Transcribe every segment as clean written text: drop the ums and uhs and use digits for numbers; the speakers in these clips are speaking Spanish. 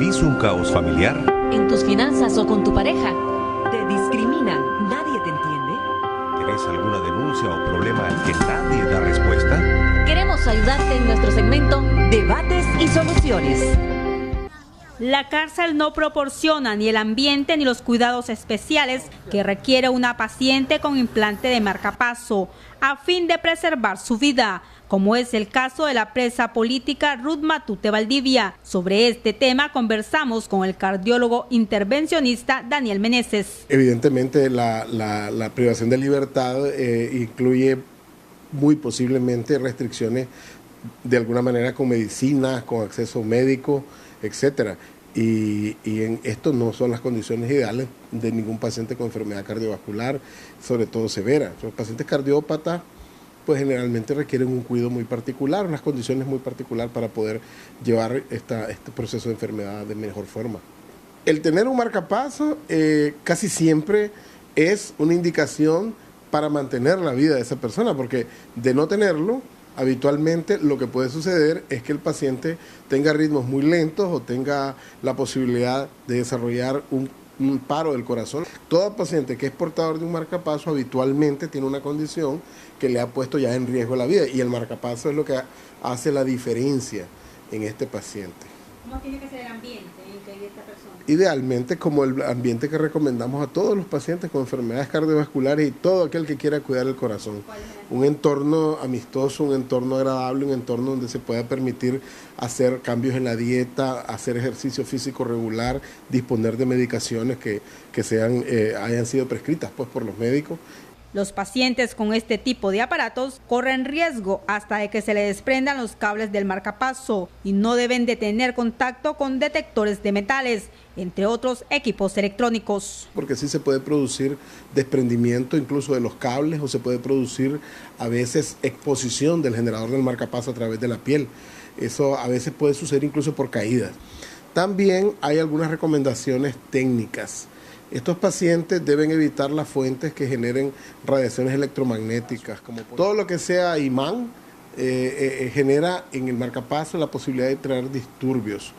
¿Vivís un caos familiar? ¿En tus finanzas o con tu pareja? ¿Te discriminan? ¿Nadie te entiende? ¿Tenés alguna denuncia o problema al que nadie da respuesta? Queremos ayudarte en nuestro segmento Debates y Soluciones. La cárcel no proporciona ni el ambiente ni los cuidados especiales que requiere una paciente con implante de marcapaso a fin de preservar su vida, como es el caso de la presa política Ruth Matute Valdivia. Sobre este tema conversamos con el cardiólogo intervencionista Daniel Meneses. Evidentemente la privación de libertad incluye muy posiblemente restricciones de alguna manera con medicina, con acceso médico, etcétera. Y en esto no son las condiciones ideales de ningún paciente con enfermedad cardiovascular, sobre todo severa. Los pacientes cardiópatas pues generalmente requieren un cuidado muy particular, unas condiciones muy particulares para poder llevar este proceso de enfermedad de mejor forma. El tener un marcapaso casi siempre es una indicación para mantener la vida de esa persona, porque de no tenerlo, habitualmente lo que puede suceder es que el paciente tenga ritmos muy lentos o tenga la posibilidad de desarrollar un paro del corazón. Todo paciente que es portador de un marcapaso habitualmente tiene una condición que le ha puesto ya en riesgo la vida, y el marcapaso es lo que hace la diferencia en este paciente. ¿Cómo tiene que ser el ambiente en que vive esta persona? Idealmente como el ambiente que recomendamos a todos los pacientes con enfermedades cardiovasculares y todo aquel que quiera cuidar el corazón. Un entorno amistoso, un entorno agradable, un entorno donde se pueda permitir hacer cambios en la dieta, hacer ejercicio físico regular, disponer de medicaciones que hayan sido prescritas pues, por los médicos. Los pacientes con este tipo de aparatos corren riesgo hasta de que se les desprendan los cables del marcapaso y no deben de tener contacto con detectores de metales, entre otros equipos electrónicos. Porque sí se puede producir desprendimiento incluso de los cables, o se puede producir a veces exposición del generador del marcapaso a través de la piel. Eso a veces puede suceder incluso por caídas. También hay algunas recomendaciones técnicas. Estos pacientes deben evitar las fuentes que generen radiaciones electromagnéticas, como todo lo que sea imán genera en el marcapaso la posibilidad de traer disturbios.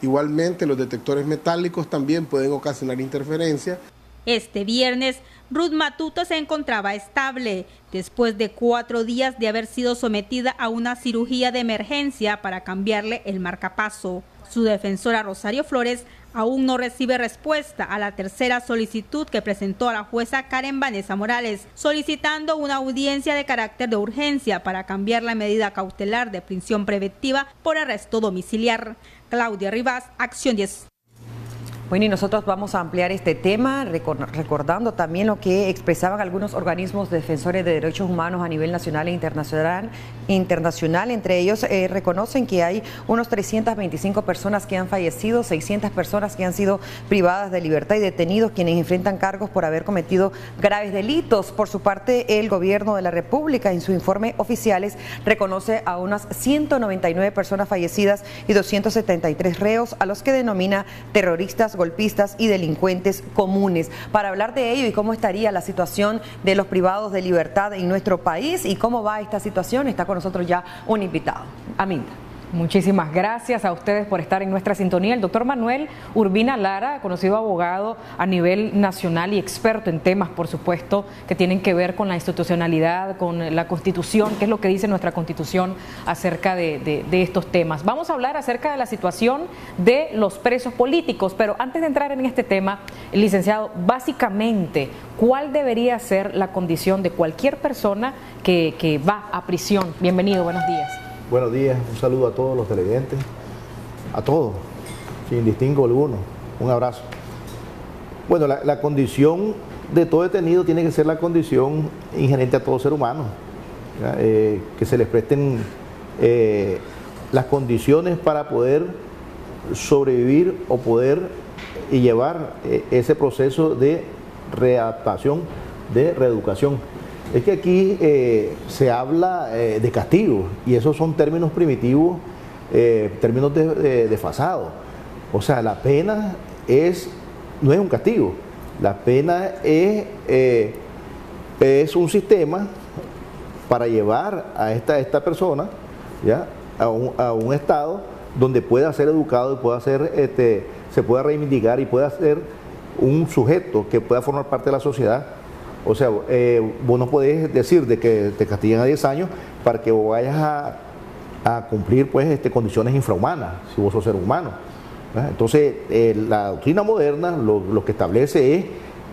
Igualmente los detectores metálicos también pueden ocasionar interferencia. Este viernes, Ruth Matute se encontraba estable después de 4 días de haber sido sometida a una cirugía de emergencia para cambiarle el marcapaso. Su defensora Rosario Flores aún no recibe respuesta a la tercera solicitud que presentó a la jueza Karen Vanessa Morales, solicitando una audiencia de carácter de urgencia para cambiar la medida cautelar de prisión preventiva por arresto domiciliar. Claudia Rivas, Acción 10. Bueno, y nosotros vamos a ampliar este tema recordando también lo que expresaban algunos organismos defensores de derechos humanos a nivel nacional e internacional. Entre ellos reconocen que hay unos 325 personas que han fallecido, 600 personas que han sido privadas de libertad y detenidos quienes enfrentan cargos por haber cometido graves delitos. Por su parte, el gobierno de la República en su informe oficiales reconoce a unas 199 personas fallecidas y 273 reos a los que denomina terroristas, golpistas y delincuentes comunes. Para hablar de ello y cómo estaría la situación de los privados de libertad en nuestro país y cómo va esta situación, está con nosotros ya un invitado. Aminta. Muchísimas gracias a ustedes por estar en nuestra sintonía. El doctor Manuel Urbina Lara, conocido abogado a nivel nacional y experto en temas, por supuesto, que tienen que ver con la institucionalidad, con la Constitución, qué es lo que dice nuestra Constitución acerca de estos temas. Vamos a hablar acerca de la situación de los presos políticos, pero antes de entrar en este tema, licenciado, básicamente, ¿cuál debería ser la condición de cualquier persona que va a prisión? Bienvenido, buenos días. Buenos días, un saludo a todos los televidentes, a todos, sin distingo alguno, un abrazo. Bueno, la condición de todo detenido tiene que ser la condición inherente a todo ser humano, que se les presten las condiciones para poder sobrevivir o poder llevar ese proceso de readaptación, de reeducación. Es que aquí se habla de castigo y esos son términos primitivos, términos desfasados. O sea, la pena no es un castigo, la pena es un sistema para llevar a esta persona, ¿ya?, a un estado donde pueda ser educado y pueda ser, se pueda reivindicar y pueda ser un sujeto que pueda formar parte de la sociedad. O sea, vos no podés decir de que te castigan a 10 años para que vos vayas a cumplir pues condiciones infrahumanas, si vos sos ser humano. Entonces, la doctrina moderna lo que establece es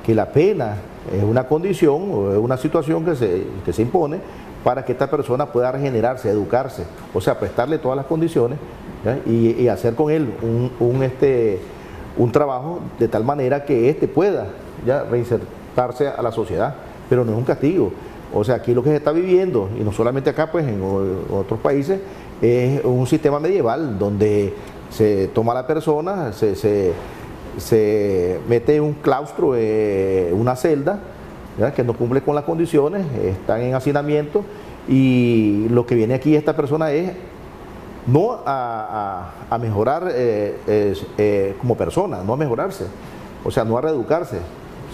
que la pena es una condición o es una situación que se impone para que esta persona pueda regenerarse, educarse, o sea, prestarle todas las condiciones, ¿ya? Y hacer con él un trabajo de tal manera que pueda ya reinsertarse a la sociedad, pero no es un castigo. O sea, aquí lo que se está viviendo, y no solamente acá, pues en otros países, es un sistema medieval donde se toma a la persona, se mete en un claustro, una celda, ¿ya? Que no cumple con las condiciones, están en hacinamiento, y lo que viene aquí esta persona es no a mejorar como persona, no a mejorarse, o sea, no a reeducarse,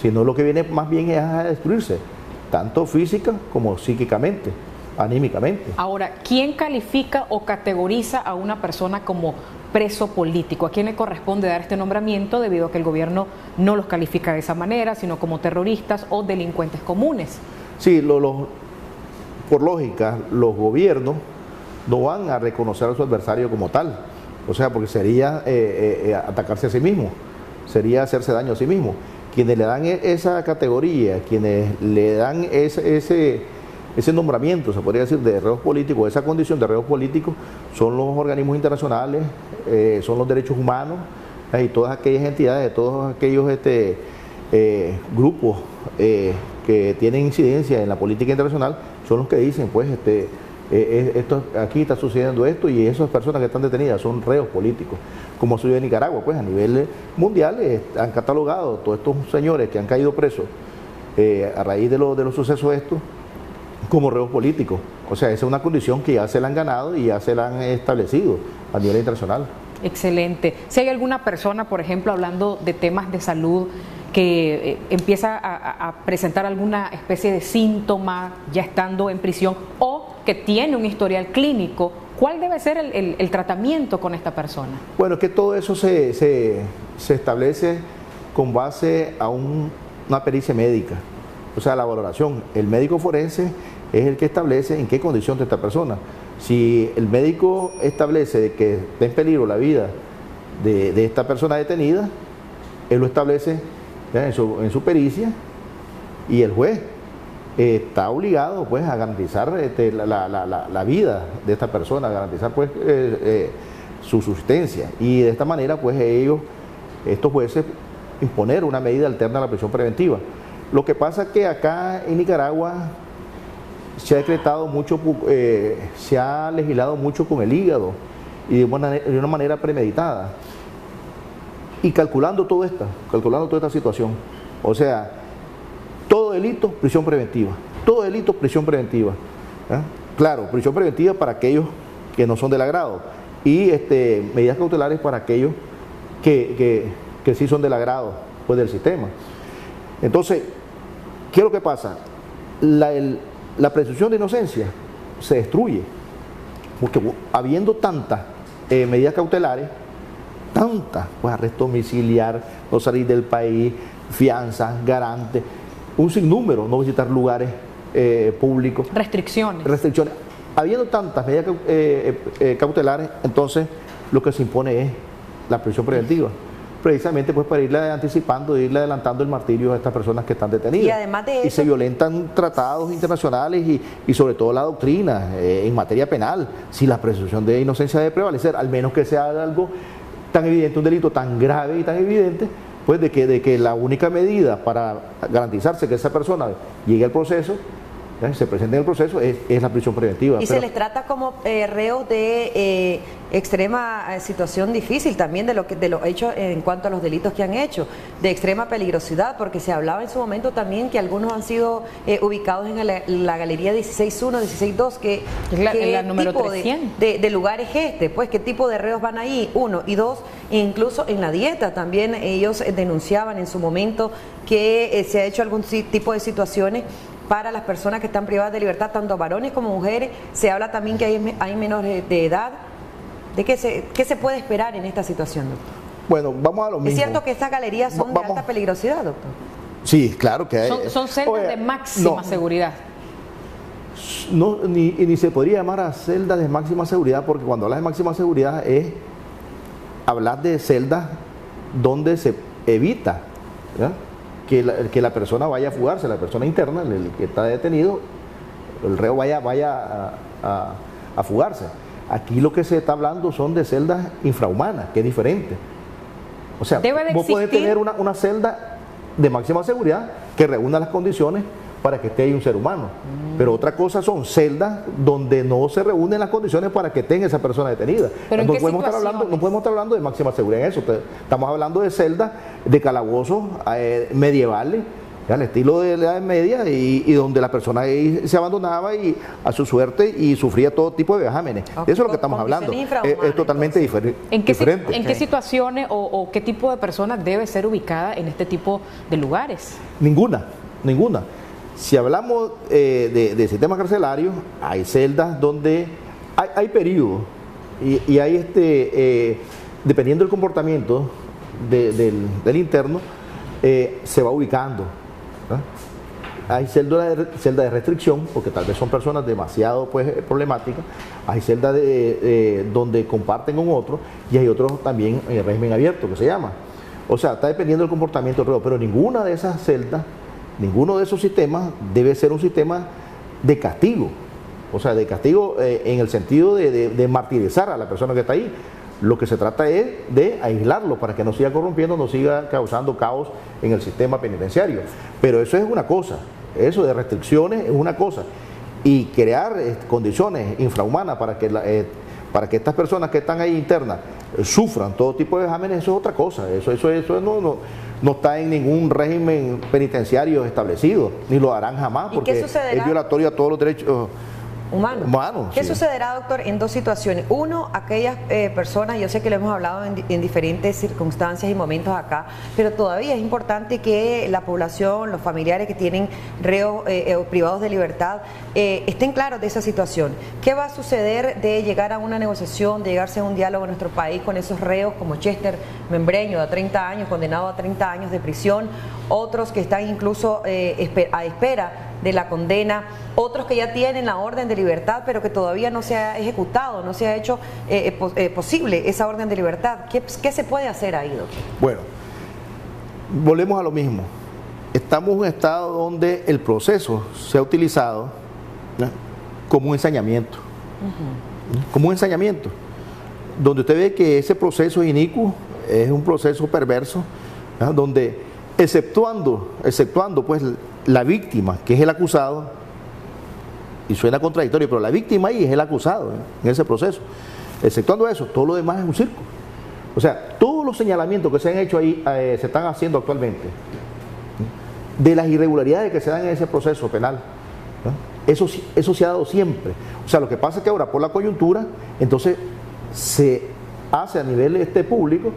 sino lo que viene más bien es a destruirse, tanto física como psíquicamente, anímicamente. Ahora, ¿quién califica o categoriza a una persona como preso político? ¿A quién le corresponde dar este nombramiento debido a que el gobierno no los califica de esa manera, sino como terroristas o delincuentes comunes? Sí, por lógica, los gobiernos no van a reconocer a su adversario como tal, o sea, porque sería atacarse a sí mismo, sería hacerse daño a sí mismo. Quienes le dan esa categoría, quienes le dan ese nombramiento, se podría decir, de reos políticos, esa condición de reos políticos, son los organismos internacionales, son los derechos humanos, y todas aquellas entidades, todos aquellos grupos que tienen incidencia en la política internacional, son los que dicen, pues, aquí está sucediendo esto, y esas personas que están detenidas son reos políticos, como sucedió en Nicaragua, pues a nivel mundial han catalogado todos estos señores que han caído presos a raíz de los sucesos estos como reos políticos. O sea, esa es una condición que ya se la han ganado y ya se la han establecido a nivel internacional. Excelente. Si hay alguna persona, por ejemplo, hablando de temas de salud, que empieza a presentar alguna especie de síntoma ya estando en prisión o que tiene un historial clínico, ¿cuál debe ser el tratamiento con esta persona? Bueno, es que todo eso se establece con base a una pericia médica, o sea, la valoración. El médico forense es el que establece en qué condición está esta persona. Si el médico establece que está en peligro la vida de esta persona detenida, él lo establece en su pericia, y el juez está obligado pues a garantizar la vida de esta persona, a garantizar pues su subsistencia, y de esta manera pues estos jueces imponer una medida alterna a la prisión preventiva. Lo que pasa es que acá en Nicaragua se ha decretado mucho, se ha legislado mucho con el hígado y de una manera premeditada, y calculando toda esta situación. O sea, todo delito, prisión preventiva. Todo delito, prisión preventiva. Claro, prisión preventiva para aquellos que no son del agrado, y medidas cautelares para aquellos que sí son del agrado pues, del sistema. Entonces, ¿qué es lo que pasa? La presunción de inocencia se destruye, porque habiendo tantas medidas cautelares, pues arresto domiciliar, no salir del país, fianzas, garantes, un sinnúmero, no visitar lugares públicos. Restricciones. Habiendo tantas medidas cautelares, entonces lo que se impone es la prisión preventiva, precisamente pues para irle anticipando, irle adelantando el martirio a estas personas que están detenidas. Y además de eso, y se violentan tratados internacionales y sobre todo la doctrina en materia penal, si la presunción de inocencia debe prevalecer, al menos que sea algo tan evidente, un delito tan grave y tan evidente, pues de que la única medida para garantizarse que esa persona llegue al proceso, se presente en el proceso, es la prisión preventiva. Y se les trata como reos de extrema situación difícil también de los hechos en cuanto a los delitos que han hecho, de extrema peligrosidad, porque se hablaba en su momento también que algunos han sido ubicados en la galería 16.1, 16.2, que la número tipo 300. de lugar es pues qué tipo de reos van ahí, uno, y dos, incluso en la dieta también ellos denunciaban en su momento que se ha hecho algún tipo de situaciones para las personas que están privadas de libertad, tanto varones como mujeres. Se habla también que hay menores de edad ¿De qué se puede esperar en esta situación, doctor? Bueno, vamos a lo mismo. ¿Es cierto que estas galerías son de alta peligrosidad, doctor? Sí, claro que hay. Son celdas de máxima seguridad. No, ni se podría llamar a celdas de máxima seguridad, porque cuando hablas de máxima seguridad es hablar de celdas donde se evita, ¿ya?, que la persona vaya a fugarse, la persona interna, el que está detenido, el reo vaya a fugarse. Aquí lo que se está hablando son de celdas infrahumanas, que es diferente. O sea, vos podés tener una celda de máxima seguridad que reúna las condiciones para que esté ahí un ser humano. Pero otra cosa son celdas donde no se reúnen las condiciones para que tenga esa persona detenida. ¿Pero no podemos estar hablando de máxima seguridad en eso. Estamos hablando de celdas de calabozos medievales, al estilo de la Edad Media, y donde la persona ahí se abandonaba y a su suerte y sufría todo tipo de vejámenes. Eso es lo que estamos hablando. Es totalmente diferente. ¿En qué situaciones o qué tipo de personas debe ser ubicada en este tipo de lugares? Ninguna. Si hablamos de sistemas carcelarios, hay celdas donde hay periodos y hay dependiendo del comportamiento del interno, se va ubicando, ¿no? Hay celdas de restricción, porque tal vez son personas demasiado problemáticas. Hay celdas donde comparten con otros, y hay otros también en el régimen abierto, que se llama. O sea, está dependiendo del comportamiento del reo, pero ninguna de esas celdas, ninguno de esos sistemas debe ser un sistema de castigo. O sea, de castigo en el sentido de martirizar a la persona que está ahí. Lo que se trata es de aislarlo para que no siga corrompiendo, no siga causando caos en el sistema penitenciario. Pero eso es una cosa, eso de restricciones es una cosa. Y crear condiciones infrahumanas para que estas personas que están ahí internas sufran todo tipo de vejámenes, eso es otra cosa. Eso no está en ningún régimen penitenciario establecido, ni lo harán jamás, porque es violatorio a todos los derechos humanos. ¿Qué sucederá, doctor, en dos situaciones? Uno, aquellas personas, yo sé que lo hemos hablado en diferentes circunstancias y momentos acá, pero todavía es importante que la población, los familiares que tienen reos privados de libertad, estén claros de esa situación. ¿Qué va a suceder de llegar a una negociación, de llegarse a un diálogo en nuestro país con esos reos como Chester Membreño, de 30 años, condenado a 30 años de prisión, otros que están incluso a espera de la condena, otros que ya tienen la orden de libertad, pero que todavía no se ha ejecutado, no se ha hecho posible esa orden de libertad? ¿Qué se puede hacer ahí, doctor? Bueno, volvemos a lo mismo. Estamos en un estado donde el proceso se ha utilizado, ¿no?, como un ensañamiento. Como un ensañamiento, donde usted ve que ese proceso inicuo es un proceso perverso, ¿no?, donde exceptuando pues la víctima, que es el acusado, y suena contradictorio, pero la víctima ahí es el acusado, en ese proceso. Exceptuando eso, todo lo demás es un circo. O sea, todos los señalamientos que se han hecho ahí, se están haciendo actualmente, de las irregularidades que se dan en ese proceso penal, ¿no?, eso se ha dado siempre. O sea, lo que pasa es que ahora, por la coyuntura, entonces se hace a nivel público,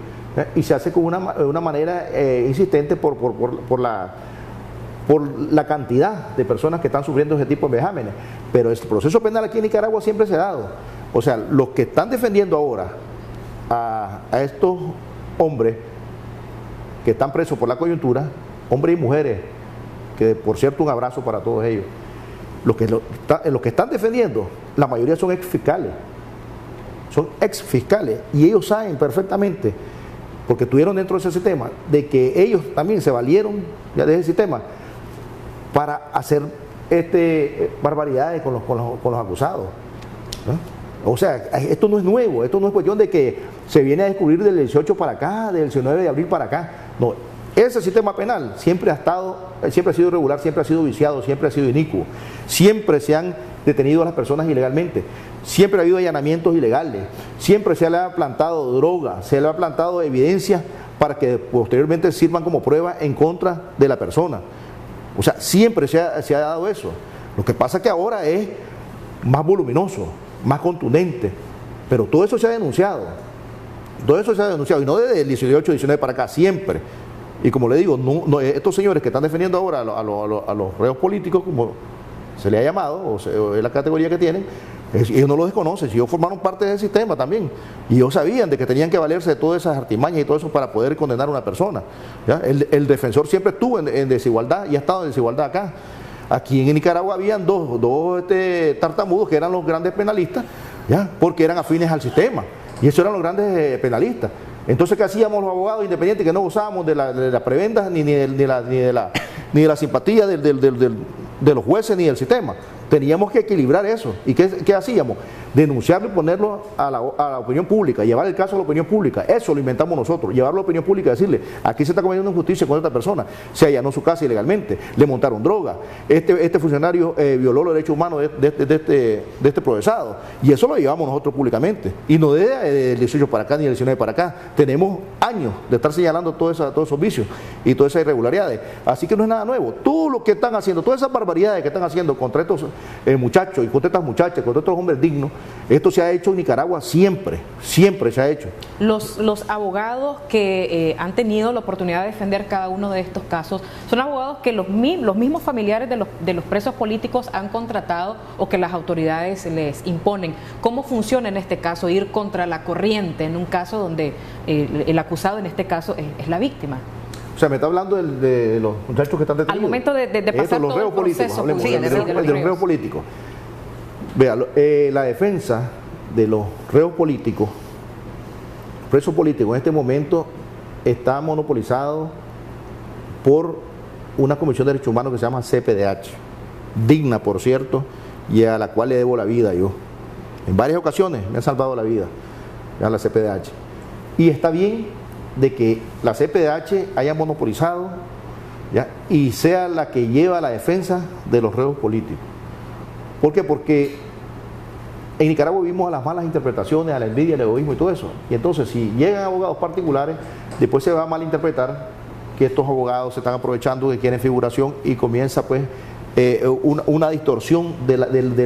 y se hace con una manera insistente por la cantidad de personas que están sufriendo ese tipo de vejámenes. Pero el proceso penal aquí en Nicaragua siempre se ha dado. O sea, los que están defendiendo ahora a estos hombres que están presos por la coyuntura, hombres y mujeres, que por cierto un abrazo para todos ellos, los que están defendiendo, la mayoría son exfiscales, y ellos saben perfectamente, porque estuvieron dentro de ese sistema, de que ellos también se valieron ya de ese sistema para hacer barbaridades con los acusados, ¿no? O sea, esto no es nuevo, esto no es cuestión de que se viene a descubrir del 18 para acá, del 19 de abril para acá. No, ese sistema penal siempre ha sido irregular, siempre ha sido viciado, siempre ha sido inicuo, siempre se han detenido a las personas ilegalmente, siempre ha habido allanamientos ilegales, siempre se le ha plantado droga, se le ha plantado evidencia para que posteriormente sirvan como prueba en contra de la persona. O sea, siempre se ha dado eso. Lo que pasa es que ahora es más voluminoso, más contundente, pero todo eso se ha denunciado. Todo eso se ha denunciado, y no desde el 18, 19 para acá, siempre. Y como le digo, estos señores que están defendiendo ahora a los reos políticos, como se le ha llamado, o es la categoría que tienen, Ellos no lo desconocen, ellos formaron parte del sistema también. Y ellos sabían de que tenían que valerse de todas esas artimañas y todo eso para poder condenar a una persona. ¿Ya? El defensor siempre estuvo en desigualdad y ha estado en desigualdad acá. Aquí en Nicaragua habían dos tartamudos que eran los grandes penalistas, ¿ya? Porque eran afines al sistema. Y esos eran los grandes penalistas. Entonces, ¿qué hacíamos los abogados independientes que no gozábamos de la prebenda ni de la simpatía de los jueces ni del sistema? Teníamos que equilibrar eso. ¿Y qué hacíamos? Denunciarlo y ponerlo a la opinión pública, llevar el caso a la opinión pública. Eso lo inventamos nosotros, llevarlo a la opinión pública, decirle, aquí se está cometiendo injusticia con esta persona, se allanó su casa ilegalmente, le montaron droga, este funcionario violó los derechos humanos de este procesado. Y eso lo llevamos nosotros públicamente. Y no desde el 18 para acá ni el 19 para acá. Tenemos años de estar señalando todos esos vicios y todas esas irregularidades. Así que no es nada nuevo. Todo lo que están haciendo, todas esas barbaridades que están haciendo contra estos muchachos y contra estas muchachas, contra estos hombres dignos, esto se ha hecho en Nicaragua siempre se ha hecho. Los abogados que han tenido la oportunidad de defender cada uno de estos casos, son abogados que los mismos familiares de los presos políticos han contratado o que las autoridades les imponen. ¿Cómo funciona en este caso ir contra la corriente en un caso donde el acusado en este caso es la víctima? O sea, me está hablando de los muchachos que están detenidos. Al momento de pasar los todo reos el proceso políticos, judicial, de los reos políticos. Vea, la defensa de los reos políticos, presos políticos en este momento está monopolizado por una comisión de derechos humanos que se llama CPDH, digna por cierto, y a la cual le debo la vida yo. En varias ocasiones me ha salvado la vida a la CPDH. Y está bien de que la CPDH haya monopolizado, ¿ya? Y sea la que lleva la defensa de los reos políticos. ¿Por qué? Porque en Nicaragua vivimos a las malas interpretaciones, a la envidia, al egoísmo y todo eso. Y entonces, si llegan abogados particulares, después se va a malinterpretar que estos abogados se están aprovechando, que quieren figuración y comienza pues una distorsión de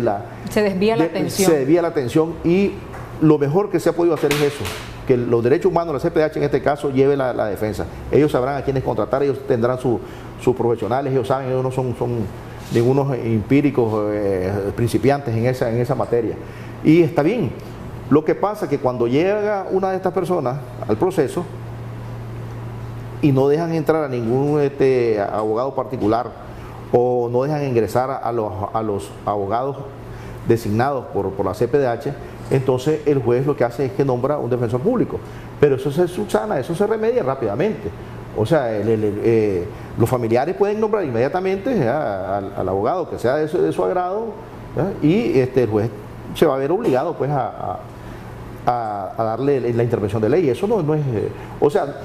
la... Se desvía la atención. Se desvía la atención y lo mejor que se ha podido hacer es eso, que los derechos humanos, la CPDH en este caso, lleve la defensa. Ellos sabrán a quiénes contratar, ellos tendrán sus profesionales, ellos saben, ellos no son ningunos empíricos principiantes en esa materia. Y está bien. Lo que pasa es que cuando llega una de estas personas al proceso y no dejan entrar a ningún abogado particular o no dejan ingresar a los abogados designados por la CPDH, entonces el juez lo que hace es que nombra un defensor público. Pero eso se subsana, eso se remedia rápidamente. O sea, los familiares pueden nombrar inmediatamente al abogado que sea de su agrado, ¿ya? Y el juez se va a ver obligado pues a darle la intervención de ley. Eso no es... o sea,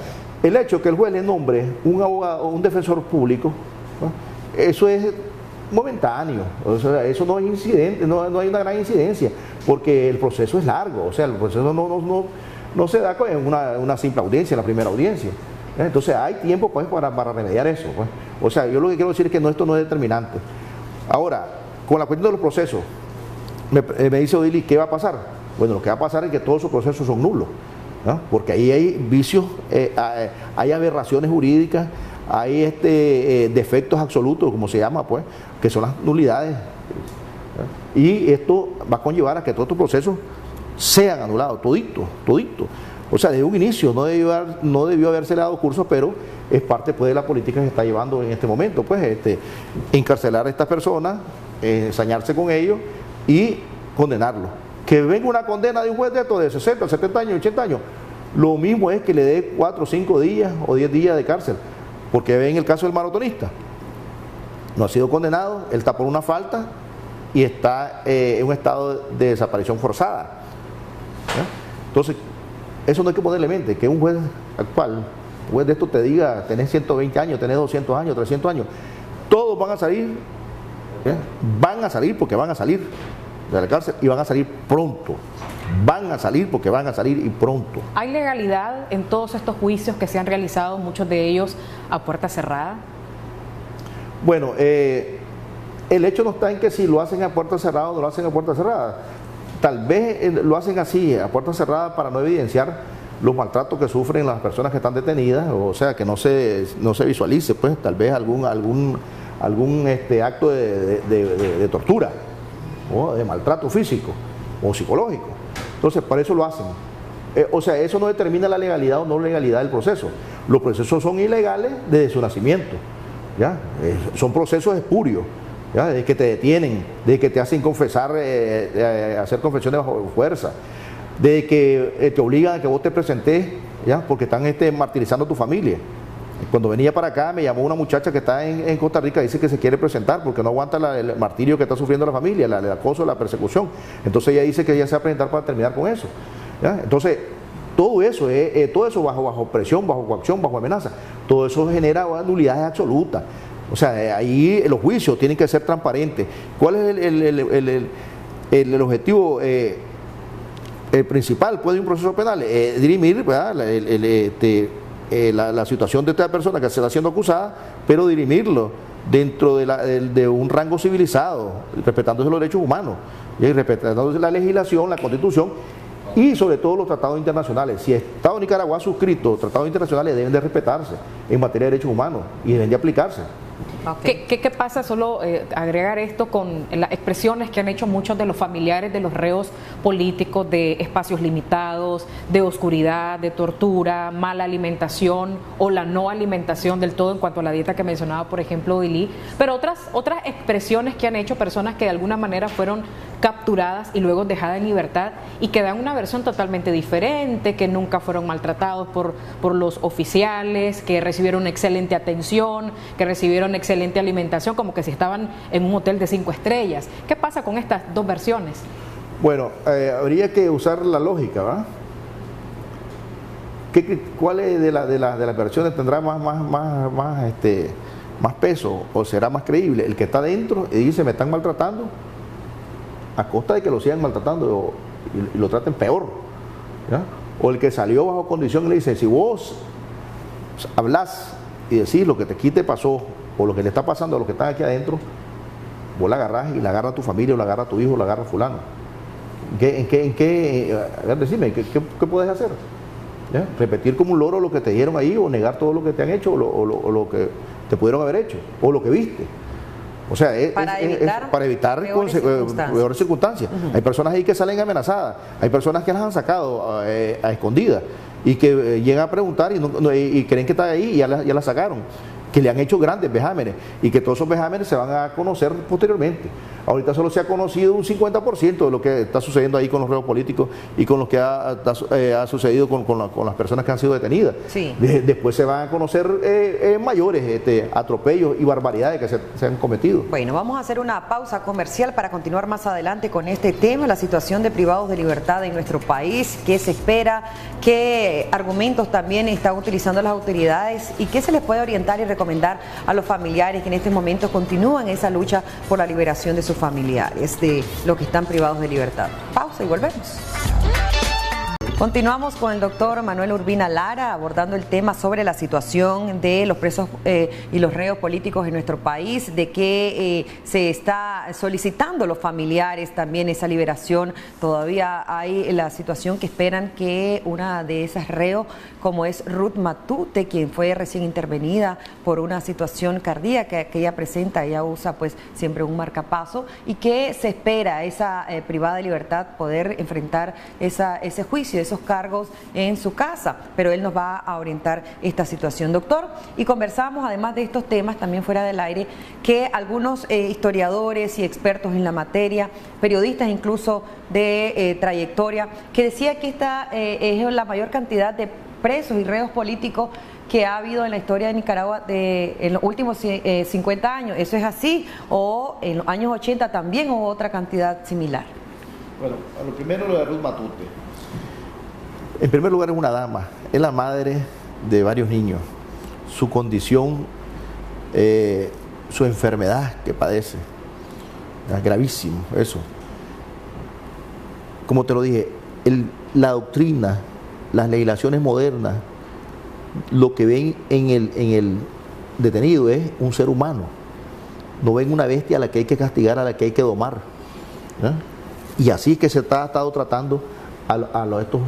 el hecho que el juez le nombre un abogado, un defensor público, ¿no? Eso es momentáneo, o sea, eso no es incidente, no hay una gran incidencia, porque el proceso es largo, o sea, el proceso no se da en una simple audiencia, en la primera audiencia. Entonces hay tiempo pues para remediar eso, pues. O sea, yo lo que quiero decir es que esto no es determinante. Ahora, con la cuestión de los procesos, me dice Odili, ¿qué va a pasar? Bueno, lo que va a pasar es que todos esos procesos son nulos, ¿no? Porque ahí hay vicios, hay aberraciones jurídicas, hay defectos absolutos, como se llama, pues, que son las nulidades, ¿no? Y esto va a conllevar a que todos estos procesos sean anulados, todito. O sea, desde un inicio no debió haberse dado curso, pero es parte pues, de la política que se está llevando en este momento, pues encarcelar a estas personas, ensañarse con ellos y condenarlos. Que venga una condena de un juez de 60, 70 años, 80 años, lo mismo es que le dé 4, 5 días o 10 días de cárcel, porque ven el caso del maratonista, no ha sido condenado, él está por una falta y está en un estado de desaparición forzada, ¿no? Entonces, eso no hay que ponerle mente, que un juez actual, un juez de esto te diga, tenés 120 años, tenés 200 años, 300 años, todos van a salir porque van a salir de la cárcel y van a salir pronto, van a salir porque van a salir y pronto. ¿Hay legalidad en todos estos juicios que se han realizado, muchos de ellos a puerta cerrada? Bueno, el hecho no está en que si lo hacen a puerta cerrada o no lo hacen a puerta cerrada. Tal vez lo hacen así, a puerta cerrada, para no evidenciar los maltratos que sufren las personas que están detenidas, o sea, que no se visualice, pues, tal vez algún acto de tortura o de maltrato físico. o psicológico. Entonces, para eso lo hacen. O sea, eso no determina la legalidad o no legalidad del proceso. Los procesos son ilegales desde su nacimiento, ¿ya? Son procesos espurios, ¿ya? Desde que te detienen, desde que te hacen confesar, hacer confesiones bajo fuerza, desde que te obligan a que vos te presentes, ¿ya? Porque están martirizando a tu familia. Cuando venía para acá me llamó una muchacha que está en Costa Rica, dice que se quiere presentar porque no aguanta el martirio que está sufriendo la familia, el acoso, la persecución. Entonces ella dice que ella se va a presentar para terminar con eso, ¿ya? Entonces, todo eso bajo presión, bajo coacción, bajo amenaza, todo eso genera nulidades absolutas. O sea, ahí los juicios tienen que ser transparentes. ¿Cuál es el objetivo principal de un proceso penal? Dirimir, ¿verdad?, la situación de esta persona que se está siendo acusada, pero dirimirlo dentro de un rango civilizado, respetándose los derechos humanos, y respetándose la legislación, la Constitución, y sobre todo los tratados internacionales. Si el Estado de Nicaragua ha suscrito tratados internacionales, deben de respetarse en materia de derechos humanos y deben de aplicarse. Okay. ¿Qué pasa? Solo agregar esto con las expresiones que han hecho muchos de los familiares de los reos políticos de espacios limitados, de oscuridad, de tortura, mala alimentación o la no alimentación del todo en cuanto a la dieta que mencionaba, por ejemplo, Odilí, pero otras expresiones que han hecho personas que de alguna manera fueron capturadas y luego dejadas en libertad y que dan una versión totalmente diferente, que nunca fueron maltratados por los oficiales, que recibieron excelente atención, que recibieron excelente alimentación, como que si estaban en un hotel de 5 estrellas. ¿Qué pasa con estas dos versiones? Bueno, habría que usar la lógica, ¿verdad? ¿Cuál de las versiones tendrá más peso o será más creíble? El que está dentro y dice me están maltratando, a costa de que lo sigan maltratando y lo traten peor, ¿ya? O el que salió bajo condición y le dice, si vos hablas y decís lo que aquí te pasó o lo que le está pasando a los que están aquí adentro, vos la agarrás y la agarra a tu familia o la agarra a tu hijo o la agarra a fulano. A ver, decime, ¿qué puedes hacer? ¿Ya? ¿Repetir como un loro lo que te dieron ahí o negar todo lo que te han hecho o lo que te pudieron haber hecho o lo que viste? O sea, para evitar peores circunstancias. Hay personas ahí que salen amenazadas, hay personas que las han sacado a escondidas y que llegan a preguntar y creen que está ahí y ya la sacaron, que le han hecho grandes vejámenes y que todos esos vejámenes se van a conocer posteriormente. Ahorita solo se ha conocido un 50% de lo que está sucediendo ahí con los reos políticos y con lo que ha sucedido con las personas que han sido detenidas. Sí. Después se van a conocer mayores atropellos y barbaridades que se han cometido. Bueno, vamos a hacer una pausa comercial para continuar más adelante con este tema, la situación de privados de libertad en nuestro país, qué se espera, qué argumentos también están utilizando las autoridades y qué se les puede orientar y recomendar a los familiares que en este momento continúan esa lucha por la liberación de sus familiares, de los que están privados de libertad. Pausa y volvemos. Continuamos con el doctor Manuel Urbina Lara abordando el tema sobre la situación de los presos y los reos políticos en nuestro país, de que se está solicitando los familiares también esa liberación. Todavía hay la situación que esperan que una de esas reos, como es Ruth Matute, quien fue recién intervenida por una situación cardíaca que ella presenta, ella usa pues siempre un marcapaso, y que se espera esa privada de libertad poder enfrentar ese juicio, esos cargos en su casa, pero él nos va a orientar esta situación, doctor. Y conversamos, además de estos temas, también fuera del aire, que algunos historiadores y expertos en la materia, periodistas incluso de trayectoria, que decía que esta es la mayor cantidad de presos y reos políticos que ha habido en la historia de Nicaragua en los últimos 50 años. ¿Eso es así? ¿O en los años 80 también hubo otra cantidad similar? Bueno, a lo primero lo de Ruth Matute. En primer lugar, es una dama, es la madre de varios niños. Su condición, su enfermedad que padece, es gravísimo eso. Como te lo dije, la doctrina, las legislaciones modernas, lo que ven en el detenido es un ser humano. No ven una bestia a la que hay que castigar, a la que hay que domar, ¿ya? Y así es que se ha estado tratando a estos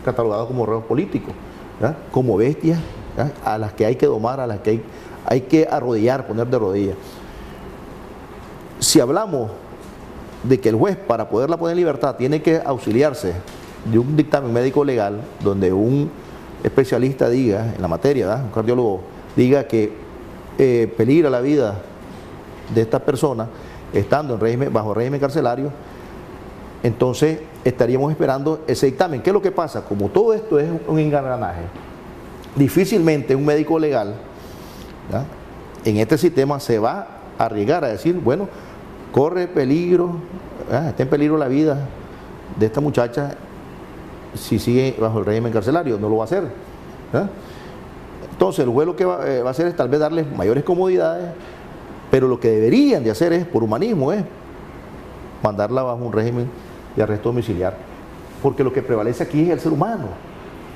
catalogados como reos políticos, ¿ya? Como bestias, ¿ya? A las que hay que domar, a las que hay que arrodillar, poner de rodillas. Si hablamos de que el juez, para poderla poner en libertad, tiene que auxiliarse de un dictamen médico legal donde un especialista diga en la materia, ¿verdad?, un cardiólogo diga que peligra la vida de esta persona estando bajo régimen carcelario, entonces estaríamos esperando ese dictamen. ¿Qué es lo que pasa? Como todo esto es un engranaje, difícilmente un médico legal, ¿verdad?, en este sistema se va a arriesgar a decir, bueno, corre peligro, está en peligro la vida de esta muchacha si sigue bajo el régimen carcelario. No lo va a hacer, ¿verdad? Entonces el juez lo que va a hacer es tal vez darles mayores comodidades, pero lo que deberían de hacer es, por humanismo, es mandarla bajo un régimen de arresto domiciliar, porque lo que prevalece aquí es el ser humano,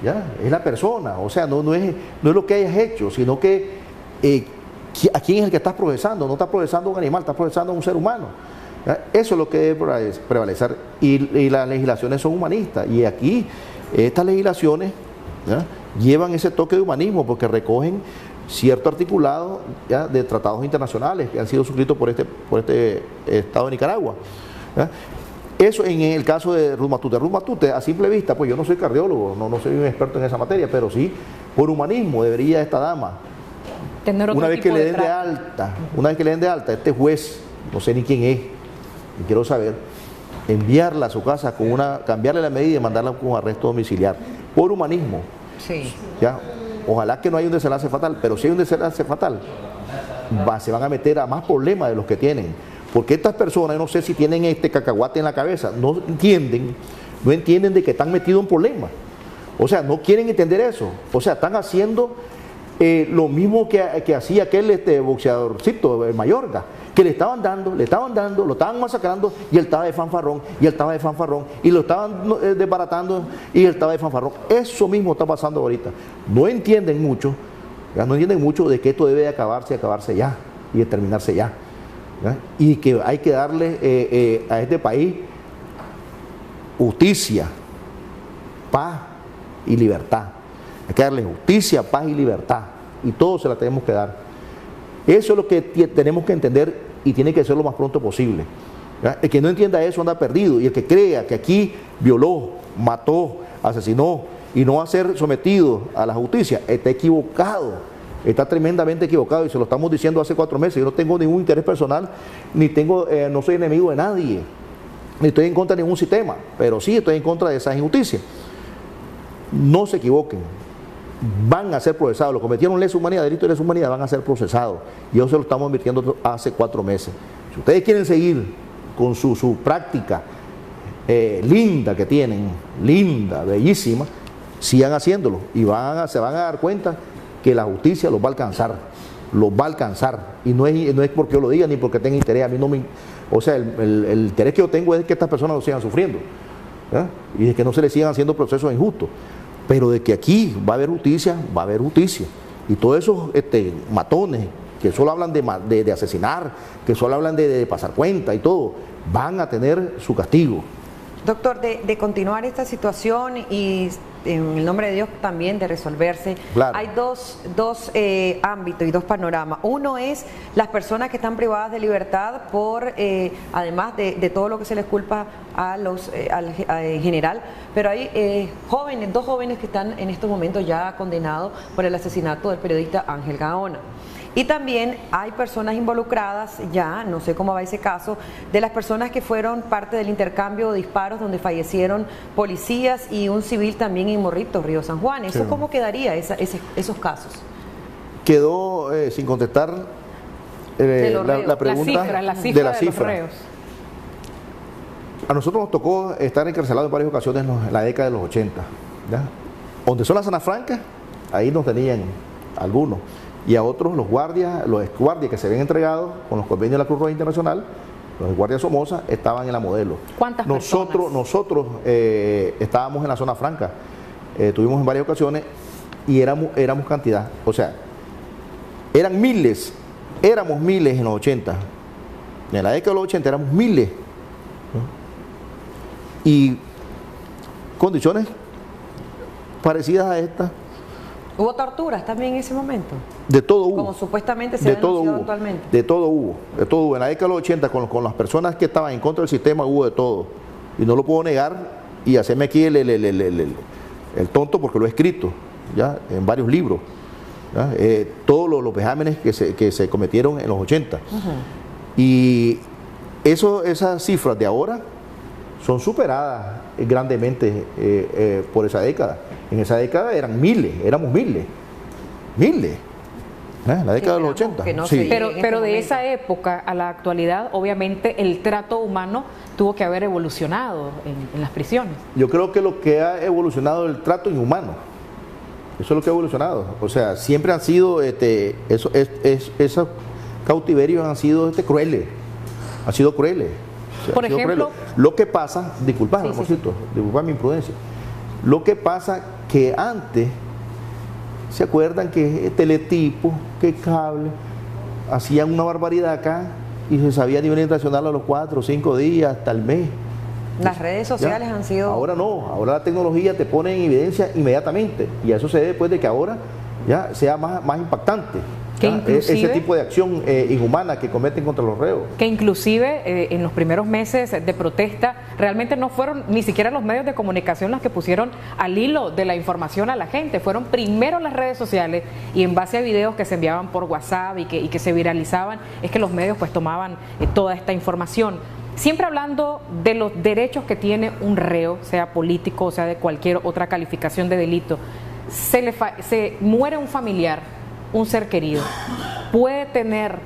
¿ya? Es la persona, o sea, no es lo que hayas hecho, sino que ¿a quién es el que estás procesando? No estás procesando a un animal, estás procesando a un ser humano, ¿ya? Eso es lo que debe prevalecer, y las legislaciones son humanistas, y aquí estas legislaciones, ¿ya?, llevan ese toque de humanismo porque recogen cierto articulado, ¿ya?, de tratados internacionales que han sido suscritos por este Estado de Nicaragua, ¿ya? Eso en el caso de Ruth Matute. Ruth Matute, a simple vista, pues yo no soy cardiólogo, no soy un experto en esa materia, pero sí, por humanismo debería esta dama, una vez que le den de alta, este juez, no sé ni quién es, y quiero saber, enviarla a su casa cambiarle la medida y mandarla con arresto domiciliar, por humanismo. Sí. ¿Ya? Ojalá que no haya un desenlace fatal, pero si hay un desenlace fatal, se van a meter a más problemas de los que tienen, porque estas personas, yo no sé si tienen este cacahuate en la cabeza, no entienden de que están metidos en problemas, o sea, no quieren entender eso, o sea, están haciendo lo mismo que hacía aquel boxeadorcito, el Mayorga, que le estaban dando, lo estaban masacrando, y él estaba de fanfarrón, y lo estaban desbaratando, y él estaba de fanfarrón. Eso mismo está pasando ahorita. No entienden mucho de que esto debe de acabarse ya, y de terminarse ya, ¿ya? Y que hay que darle a este país justicia, paz y libertad. Hay que darle justicia, paz y libertad, y todo se la tenemos que dar. Eso es lo que tenemos que entender, y tiene que ser lo más pronto posible, ¿ya? El que no entienda eso anda perdido, y el que crea que aquí violó, mató, asesinó y no va a ser sometido a la justicia, está equivocado, está tremendamente equivocado, y se lo estamos diciendo hace 4 meses. Yo no tengo ningún interés personal, no soy enemigo de nadie, ni estoy en contra de ningún sistema, pero sí estoy en contra de esas injusticias. No se equivoquen, van a ser procesados. Los cometieron lesa humanidad, delito de lesa humanidad, van a ser procesados, y eso se lo estamos advirtiendo hace 4 meses. Si ustedes quieren seguir con su práctica linda que tienen, linda, bellísima, sigan haciéndolo, y se van a dar cuenta que la justicia los va a alcanzar, y no es porque yo lo diga ni porque tenga interés. A mí no me, o sea, el interés que yo tengo es que estas personas no sigan sufriendo, ¿ya?, y de que no se les sigan haciendo procesos injustos, pero de que aquí va a haber justicia, y todos esos matones que solo hablan de asesinar, que solo hablan de pasar cuenta y todo, van a tener su castigo. Doctor, de continuar esta situación y en el nombre de Dios también de resolverse, claro, hay dos ámbitos y 2 panoramas. Uno es las personas que están privadas de libertad por, además de todo lo que se les culpa en general, pero hay 2 jóvenes que están en estos momentos ya condenados por el asesinato del periodista Ángel Gaona. Y también hay personas involucradas, ya no sé cómo va ese caso, de las personas que fueron parte del intercambio de disparos donde fallecieron policías y un civil también en Morritos, Río San Juan. ¿Eso sí, cómo quedaría esos casos? Quedó sin contestar la pregunta de la cifra. A nosotros nos tocó estar encarcelados en varias ocasiones en la década de los 80, ¿ya? Donde son las zonas francas, ahí nos tenían algunos. Y a otros, los exguardias que se habían entregado con los convenios de la Cruz Roja Internacional, los guardias Somoza, estaban en la modelo. ¿Cuántas personas? Nosotros estábamos en la zona franca, tuvimos en varias ocasiones, y éramos cantidad, o sea, éramos miles en los 80, en la década de los 80 éramos miles, ¿no? Y condiciones parecidas a estas, ¿Hubo torturas también en ese momento? De todo hubo. Como supuestamente se de ha todo denunciado hubo. actualmente. De todo hubo. En la década de los 80, con las personas que estaban en contra del sistema, hubo de todo. Y no lo puedo negar y hacerme aquí el tonto porque lo he escrito, ¿ya? En varios libros. Todos los vejámenes que se cometieron en los 80. Y esas cifras de ahora son superadas grandemente por esa década. En esa década éramos miles. La década de los 80. Sí. Pero de esa época a la actualidad, obviamente el trato humano tuvo que haber evolucionado en las prisiones. Yo creo que lo que ha evolucionado es el trato inhumano. Eso es lo que ha evolucionado. O sea, siempre han sido, esos cautiverios han sido crueles. Han sido crueles. O sea, por ejemplo, lo que pasa, disculpa mi imprudencia. Lo que pasa que antes, ¿se acuerdan que Teletipo, que Cable, hacían una barbaridad acá y se sabía a nivel internacional a los 4 o 5 días, hasta el mes? Las redes sociales han sido... Ahora no, ahora la tecnología te pone en evidencia inmediatamente y eso se debe después de que ahora ya sea más impactante. Ese tipo de acción inhumana que cometen contra los reos. Que inclusive en los primeros meses de protesta realmente no fueron ni siquiera los medios de comunicación los que pusieron al hilo de la información a la gente, fueron primero las redes sociales y en base a videos que se enviaban por WhatsApp y que se viralizaban, es que los medios pues tomaban toda esta información. Siempre hablando de los derechos que tiene un reo, sea político o sea de cualquier otra calificación de delito, se muere un familiar, un ser querido, puede tener,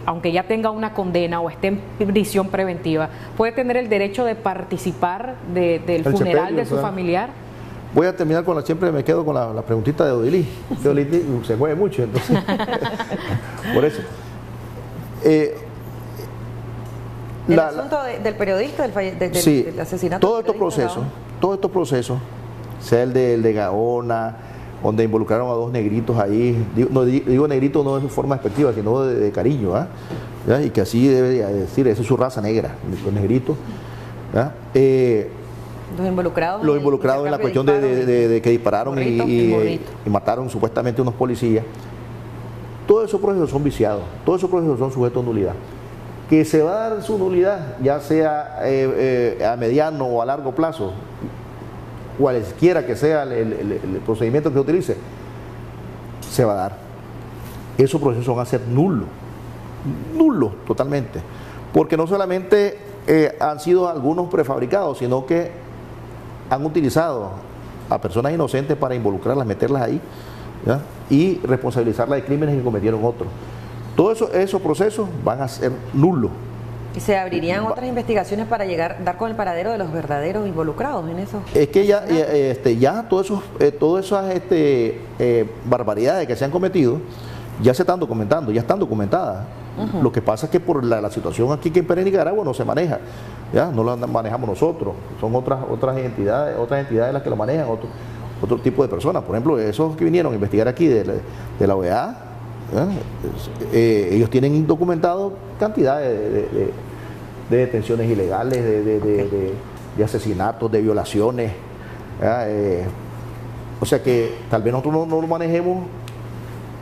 aunque ya tenga una condena o esté en prisión preventiva, puede tener el derecho de participar del funeral de su familiar. Voy a terminar siempre me quedo con la preguntita de Odilí. Odilí se mueve mucho, entonces. Por eso. El asunto del periodista, del asesinato. Todos estos procesos, sea el de Gaona, donde involucraron a 2 negritos ahí, digo negritos no de forma despectiva, sino de cariño, ¿ya? Y que así debe decir, esa es su raza negra, los negritos. ¿Ya? Los involucrados en la cuestión de que dispararon y mataron supuestamente unos policías. Todos esos procesos son viciados, todos esos procesos son sujetos a nulidad. Que se va a dar su nulidad, ya sea a mediano o a largo plazo, cualesquiera que sea el procedimiento que se utilice, se va a dar. Esos procesos van a ser nulos totalmente, porque no solamente han sido algunos prefabricados, sino que han utilizado a personas inocentes para involucrarlas, meterlas ahí, ¿ya? Y responsabilizarlas de crímenes que cometieron otros. Todos esos procesos van a ser nulos. ¿Y se abrirían otras investigaciones para dar con el paradero de los verdaderos involucrados en eso? Es que ya todas esas barbaridades que se han cometido ya se están documentando, ya están documentadas. Lo que pasa es que por la situación aquí que impera en Nicaragua no se maneja, ya no lo manejamos nosotros, son otras entidades las que lo manejan, otro tipo de personas. Por ejemplo, esos que vinieron a investigar aquí de la OEA, ellos tienen documentado cantidad de detenciones ilegales, de asesinatos, de violaciones, o sea que tal vez nosotros no lo manejemos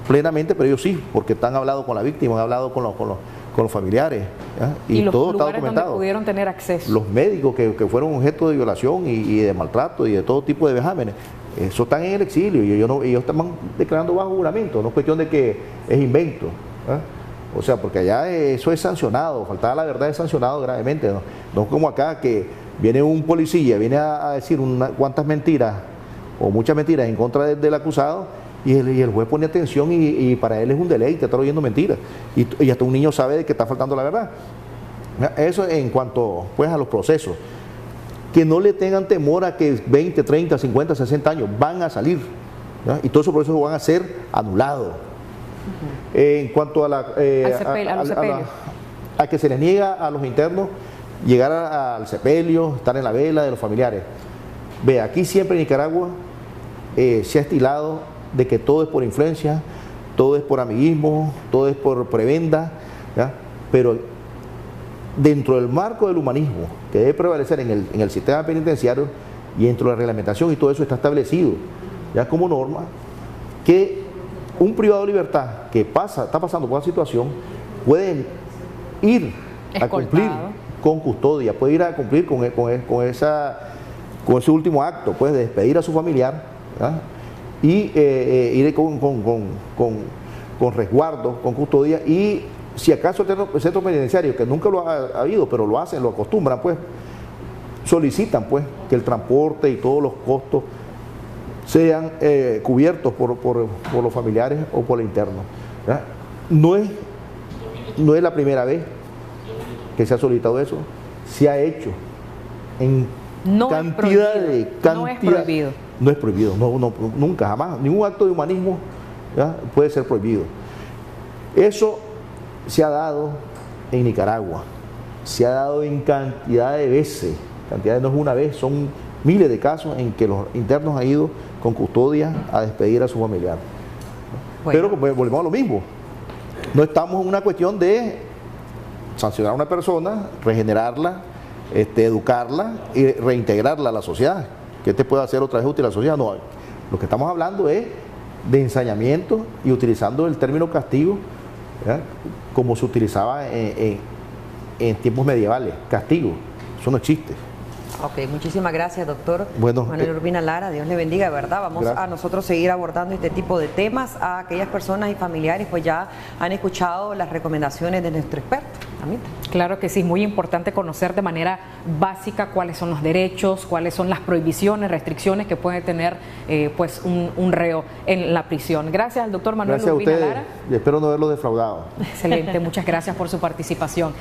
plenamente, pero ellos sí, porque han hablado con la víctima, han hablado con los familiares, ¿ya? Y todo está documentado. Donde pudieron tener acceso. Los médicos que fueron objeto de violación y de maltrato y de todo tipo de vejámenes, eso están en el exilio y ellos están declarando bajo juramento, no es cuestión de que es invento, ¿eh? O sea, porque allá eso es sancionado, faltar la verdad es sancionado gravemente, no como acá que viene un policía, viene a decir cuantas mentiras o muchas mentiras en contra del acusado y el juez pone atención y para él es un deleite estar oyendo mentiras y hasta un niño sabe de que está faltando la verdad. Eso en cuanto pues a los procesos. Que no le tengan temor a que 20, 30, 50, 60 años van a salir, ¿ya? Y todos esos procesos van a ser anulados. En cuanto a que se les niega a los internos llegar al sepelio, estar en la vela de los familiares. Ve, aquí siempre en Nicaragua se ha estilado de que todo es por influencia, todo es por amiguismo, todo es por prebenda, ¿ya? Pero dentro del marco del humanismo que debe prevalecer en el sistema penitenciario y dentro de la reglamentación y todo eso está establecido ya como norma, que un privado de libertad que está pasando por una situación puede ir a cumplir con custodia, puede ir a cumplir con ese último acto, pues, de despedir a su familiar, ¿verdad? Y ir con resguardo, con custodia, y si acaso el centro penitenciario, que nunca lo ha habido, pero lo hacen, lo acostumbran, pues, solicitan, pues, que el transporte y todos los costos sean cubiertos por los familiares o por el interno, ¿verdad? No es la primera vez que se ha solicitado eso, se ha hecho en cantidad. No es prohibido. No es prohibido, nunca, jamás. Ningún acto de humanismo, ¿ya?, puede ser prohibido. Eso se ha dado en Nicaragua, se ha dado en cantidad de veces, no es una vez, son miles de casos en que los internos han ido con custodia a despedir a su familiar. Bueno. Pero volvemos a lo mismo, no estamos en una cuestión de sancionar a una persona, regenerarla, educarla y reintegrarla a la sociedad, que pueda hacer otra vez útil a la sociedad. No, lo que estamos hablando es de ensañamiento y utilizando el término castigo, ¿verdad?, como se utilizaba en tiempos medievales. Castigo, eso no existe. Ok, muchísimas gracias, doctor Bueno, Manuel Urbina Lara, Dios le bendiga, ¿verdad? Vamos a nosotros seguir abordando este tipo de temas. A aquellas personas y familiares pues ya han escuchado las recomendaciones de nuestro experto. Amita. Claro que sí, muy importante conocer de manera básica cuáles son los derechos, cuáles son las prohibiciones, restricciones que puede tener pues un reo en la prisión. Gracias al doctor Manuel Urbina Lara. Y espero no haberlo defraudado. Excelente, muchas gracias por su participación.